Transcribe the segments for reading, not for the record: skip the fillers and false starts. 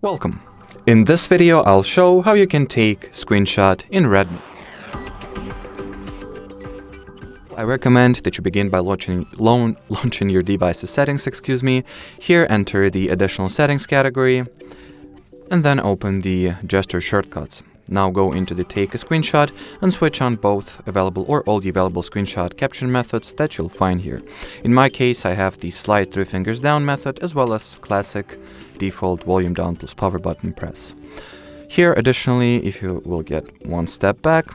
Welcome. In this video, I'll show how you can take screenshot in Redmi. I recommend that you begin by launching your device's settings, Here, enter the additional settings category, and then open the gesture shortcuts. Now go into the take a screenshot and switch on both available or all the available screenshot capture methods that you'll find here. In my case, I have the slide 3 fingers down method as well as classic default volume down plus power button press. Here, additionally, if you will get one step back,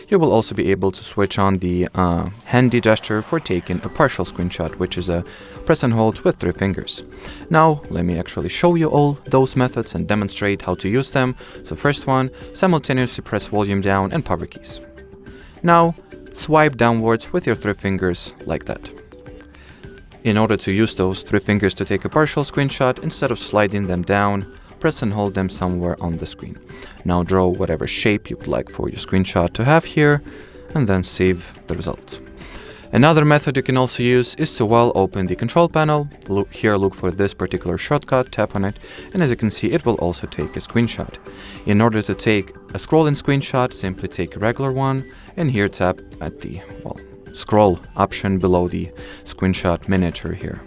you will also be able to switch on the handy gesture for taking a partial screenshot, which is a press and hold with 3 fingers. Now, let me actually show you all those methods and demonstrate how to use them. So first one, simultaneously press volume down and power keys. Now, swipe downwards with your 3 fingers like that. In order to use those 3 fingers to take a partial screenshot, instead of sliding them down, press and hold them somewhere on the screen. Now draw whatever shape you would like for your screenshot to have here, and then save the result. Another method you can also use is to open the control panel. Look for this particular shortcut, tap on it, and as you can see, it will also take a screenshot. In order to take a scrolling screenshot, simply take a regular one, and here tap at the scroll option below the screenshot miniature here.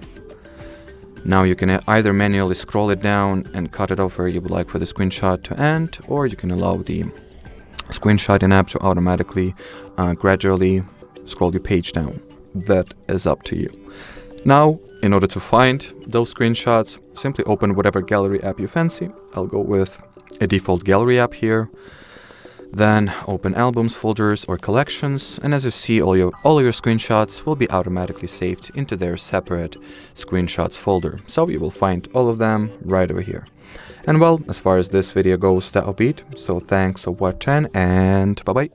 Now you can either manually scroll it down and cut it off where you would like for the screenshot to end, or you can allow the screenshotting app to automatically gradually scroll your page down. That is up to you. Now, in order to find those screenshots, simply open whatever gallery app you fancy. I'll go with a default gallery app here. Then open albums, folders, or collections, and as you see, all your screenshots will be automatically saved into their separate screenshots folder. So you will find all of them right over here. And as far as this video goes, that'll be it. So thanks for watching, and bye-bye.